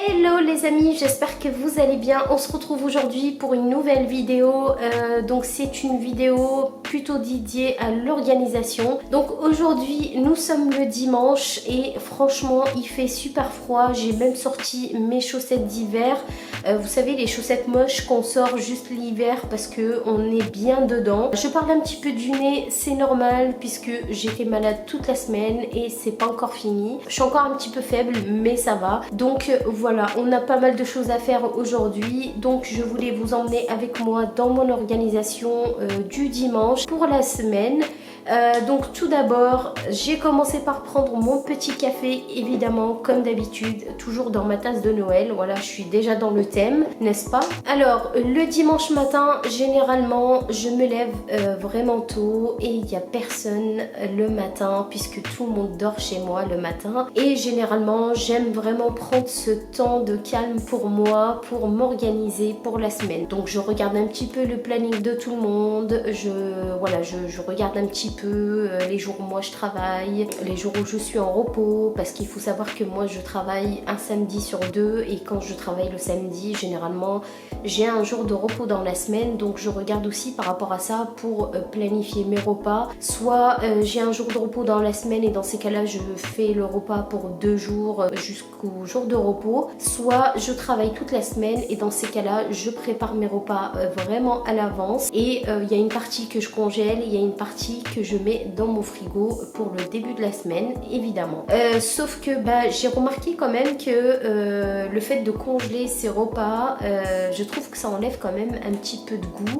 Hello les amis, j'espère que vous allez bien. On se retrouve aujourd'hui pour une nouvelle vidéo. Donc c'est une vidéo plutôt dédiée à l'organisation. Donc aujourd'hui nous sommes le dimanche et franchement il fait super froid. J'ai même sorti mes chaussettes d'hiver. Vous savez, les chaussettes moches qu'on sort juste l'hiver parce que on est bien dedans. Je parle un petit peu du nez, c'est normal puisque j'étais malade toute la semaine et c'est pas encore fini. Je suis encore un petit peu faible mais ça va. Donc voilà, on a pas mal de choses à faire aujourd'hui. Donc je voulais vous emmener avec moi dans mon organisation du dimanche pour la semaine. Donc tout d'abord, j'ai commencé par prendre mon petit café, évidemment, comme d'habitude, toujours dans ma tasse de Noël. Voilà, je suis déjà dans le thème, n'est-ce pas? Alors, le dimanche matin, généralement, je me lève vraiment tôt et il n'y a personne le matin puisque tout le monde dort chez moi le matin. Et généralement, j'aime vraiment prendre ce temps de calme pour moi, pour m'organiser pour la semaine. Donc, je regarde un petit peu le planning de tout le monde. Je regarde un petit peu les jours où moi je travaille, les jours où je suis en repos, parce qu'il faut savoir que moi je travaille un samedi sur deux et quand je travaille le samedi, généralement j'ai un jour de repos dans la semaine, donc je regarde aussi par rapport à ça pour planifier mes repas. Soit j'ai un jour de repos dans la semaine et dans ces cas-là je fais le repas pour 2 jours jusqu'au jour de repos, soit je travaille toute la semaine et dans ces cas-là je prépare mes repas vraiment à l'avance et il y a une partie que je congèle, il y a une partie que je mets dans mon frigo pour le début de la semaine, évidemment. Sauf que j'ai remarqué quand même que le fait de congeler ces repas, je trouve que ça enlève quand même un petit peu de goût.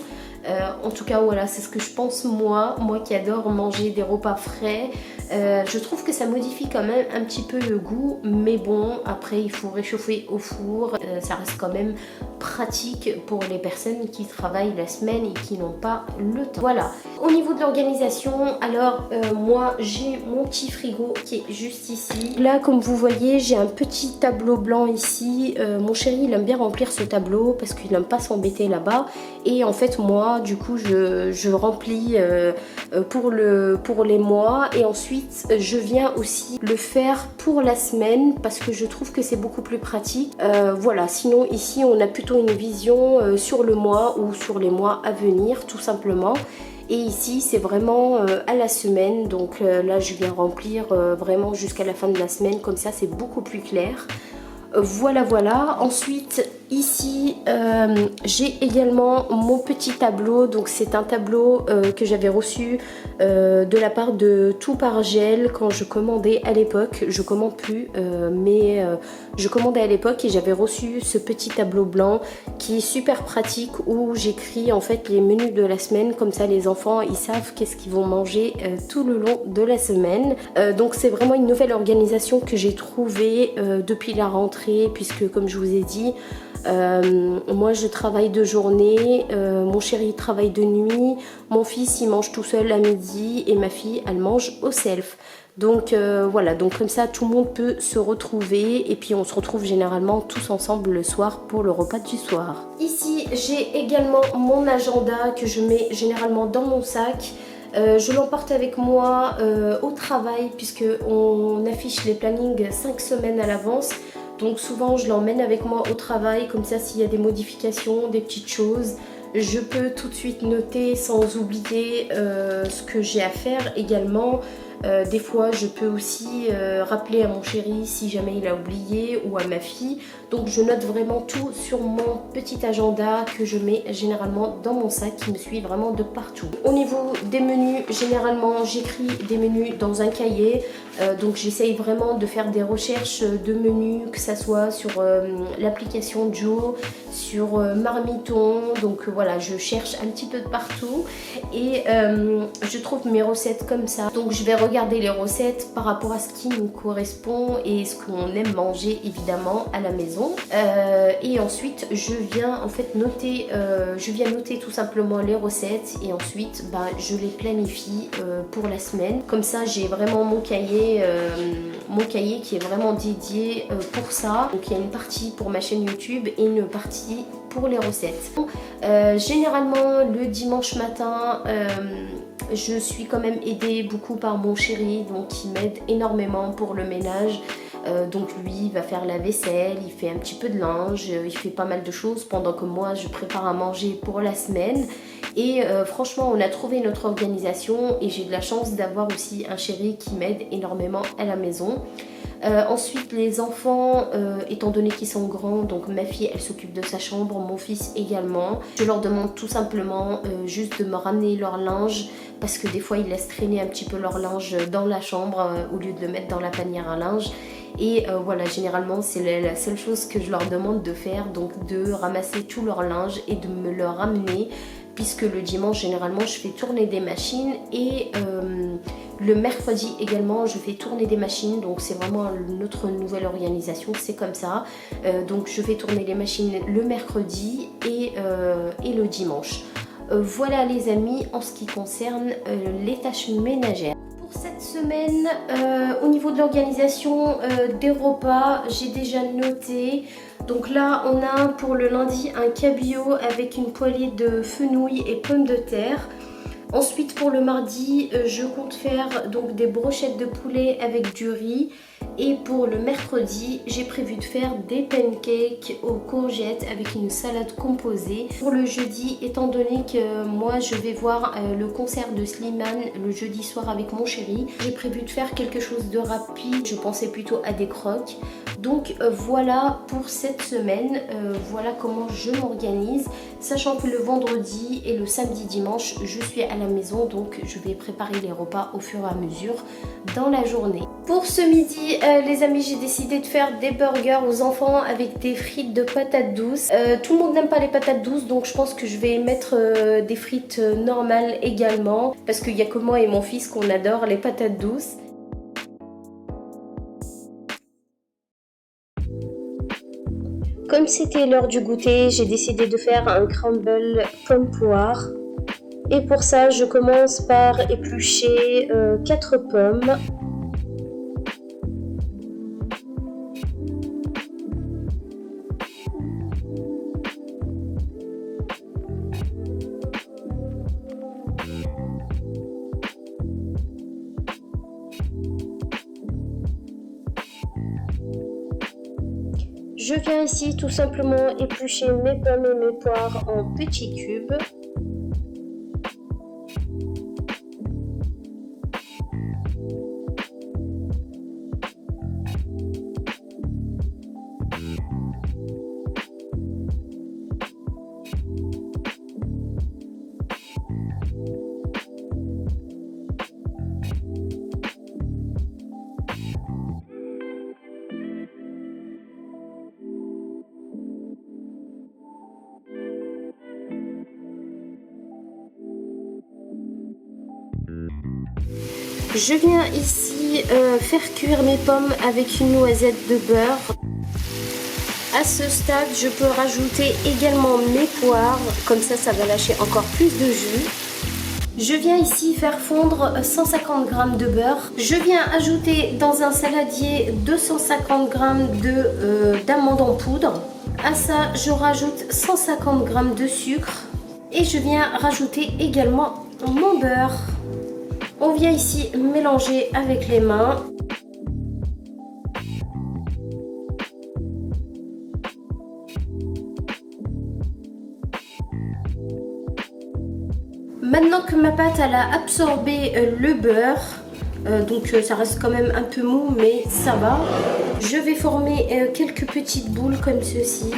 En tout cas voilà, c'est ce que je pense moi qui adore manger des repas frais. Je trouve que ça modifie quand même un petit peu le goût, mais bon, après il faut réchauffer au four, ça reste quand même pratique pour les personnes qui travaillent la semaine et qui n'ont pas le temps. Voilà, au niveau de l'organisation, alors moi j'ai mon petit frigo qui est juste ici. Là comme vous voyez, j'ai un petit tableau blanc ici. Mon chéri il aime bien remplir ce tableau parce qu'il n'aime pas s'embêter là-bas, et en fait moi du coup je remplis pour les mois, et ensuite je viens aussi le faire pour la semaine parce que je trouve que c'est beaucoup plus pratique. Voilà, sinon ici on a plutôt une vision sur le mois ou sur les mois à venir tout simplement. Et ici c'est vraiment à la semaine, donc là je viens remplir vraiment jusqu'à la fin de la semaine, comme ça c'est beaucoup plus clair. Voilà. Ensuite ici j'ai également mon petit tableau. Donc c'est un tableau que j'avais reçu de la part de Tout par Gel quand je commandais à l'époque. Je commande plus mais je commandais à l'époque et j'avais reçu ce petit tableau blanc qui est super pratique, où j'écris en fait les menus de la semaine, comme ça les enfants ils savent qu'est-ce qu'ils vont manger tout le long de la semaine. Donc c'est vraiment une nouvelle organisation que j'ai trouvée depuis la rentrée, puisque comme je vous ai dit, moi je travaille de journée, mon chéri travaille de nuit, mon fils il mange tout seul à midi et ma fille elle mange au self. Donc voilà, donc comme ça tout le monde peut se retrouver, et puis on se retrouve généralement tous ensemble le soir pour le repas du soir. Ici j'ai également mon agenda que je mets généralement dans mon sac. Je l'emporte avec moi au travail puisque on affiche les plannings 5 semaines à l'avance. Donc souvent je l'emmène avec moi au travail, comme ça s'il y a des modifications, des petites choses, je peux tout de suite noter sans oublier ce que j'ai à faire également. Des fois je peux aussi rappeler à mon chéri si jamais il a oublié, ou à ma fille. Donc je note vraiment tout sur mon petit agenda que je mets généralement dans mon sac, qui me suit vraiment de partout. Au niveau des menus, généralement j'écris des menus dans un cahier. Donc j'essaye vraiment de faire des recherches de menus, que ça soit sur l'application Joe, sur Marmiton. Donc voilà, je cherche un petit peu de partout et je trouve mes recettes comme ça. Donc je vais regarder les recettes par rapport à ce qui nous correspond et ce qu'on aime manger évidemment à la maison. Et ensuite je viens en fait noter, noter tout simplement les recettes, et ensuite je les planifie pour la semaine. Comme ça j'ai vraiment mon cahier qui est vraiment dédié pour ça. Donc il y a une partie pour ma chaîne YouTube et une partie pour les recettes. Généralement le dimanche matin je suis quand même aidée beaucoup par mon chéri, donc qui m'aide énormément pour le ménage. Donc lui il va faire la vaisselle, il fait un petit peu de linge, il fait pas mal de choses pendant que moi je prépare à manger pour la semaine. Et franchement on a trouvé notre organisation et j'ai de la chance d'avoir aussi un chéri qui m'aide énormément à la maison. Ensuite les enfants, étant donné qu'ils sont grands, donc ma fille elle s'occupe de sa chambre, mon fils également. Je leur demande tout simplement juste de me ramener leur linge parce que des fois ils laissent traîner un petit peu leur linge dans la chambre au lieu de le mettre dans la panière à linge. Et voilà, généralement c'est la seule chose que je leur demande de faire, donc de ramasser tout leur linge et de me le ramener, puisque le dimanche généralement je fais tourner des machines et le mercredi également je fais tourner des machines, donc c'est vraiment notre nouvelle organisation, c'est comme ça. Donc je fais tourner les machines le mercredi et le dimanche. Voilà les amis en ce qui concerne les tâches ménagères. Pour cette semaine, au niveau de l'organisation des repas, j'ai déjà noté. Donc là, on a pour le lundi un cabillaud avec une poêlée de fenouil et pommes de terre. Ensuite, pour le mardi, je compte faire donc des brochettes de poulet avec du riz. Et pour le mercredi, j'ai prévu de faire des pancakes aux courgettes avec une salade composée. Pour le jeudi, étant donné que moi je vais voir le concert de Slimane le jeudi soir avec mon chéri, j'ai prévu de faire quelque chose de rapide. Je pensais plutôt à des croques. Donc voilà pour cette semaine, voilà comment je m'organise, sachant que le vendredi et le samedi dimanche je suis à la maison, donc je vais préparer les repas au fur et à mesure dans la journée. Pour ce midi les amis, j'ai décidé de faire des burgers aux enfants avec des frites de patates douces. Tout le monde n'aime pas les patates douces, donc je pense que je vais mettre des frites normales également, parce qu'il n'y a que moi et mon fils qu'on adore les patates douces. Comme c'était l'heure du goûter, j'ai décidé de faire un crumble pomme-poire. Et pour ça, je commence par éplucher 4 pommes. Je viens ici tout simplement éplucher mes pommes et mes poires en petits cubes. Je viens ici faire cuire mes pommes avec une noisette de beurre. À ce stade, je peux rajouter également mes poires, comme ça, ça va lâcher encore plus de jus. Je viens ici faire fondre 150 g de beurre. Je viens ajouter dans un saladier 250 g d'amandes en poudre. À ça, je rajoute 150 g de sucre. Et je viens rajouter également mon beurre. On vient ici mélanger avec les mains. Maintenant que ma pâte elle a absorbé le beurre, donc ça reste quand même un peu mou mais ça va. Je vais former quelques petites boules comme ceci.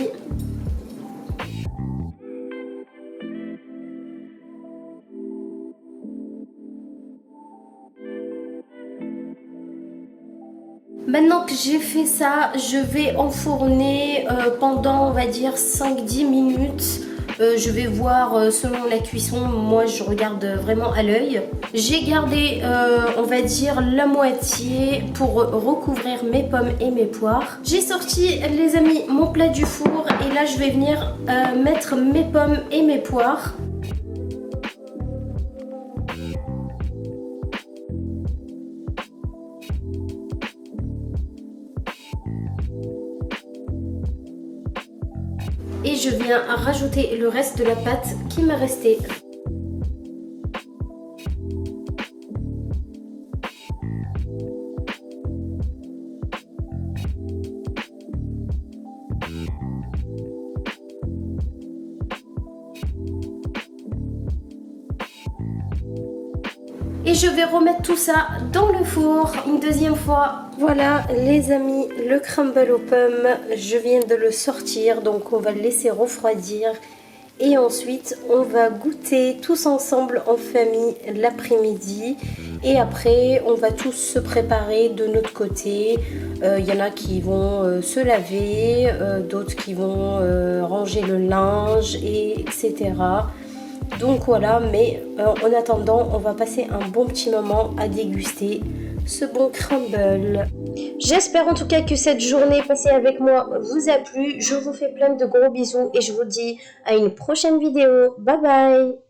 Maintenant que j'ai fait ça, je vais enfourner pendant on va dire 5-10 minutes. Je vais voir selon la cuisson, moi je regarde vraiment à l'œil. J'ai gardé on va dire la moitié pour recouvrir mes pommes et mes poires. J'ai sorti les amis mon plat du four et là je vais venir mettre mes pommes et mes poires. Et je viens rajouter le reste de la pâte qui m'est restée. Et je vais remettre tout ça dans le four une deuxième fois. Voilà les amis, le crumble aux pommes, je viens de le sortir, donc on va le laisser refroidir. Et ensuite, on va goûter tous ensemble en famille l'après-midi. Et après, on va tous se préparer de notre côté. Y en a qui vont se laver, d'autres qui vont ranger le linge, etc. Donc voilà, mais en attendant, on va passer un bon petit moment à déguster ce bon crumble. J'espère en tout cas que cette journée passée avec moi vous a plu. Je vous fais plein de gros bisous et je vous dis à une prochaine vidéo. Bye bye!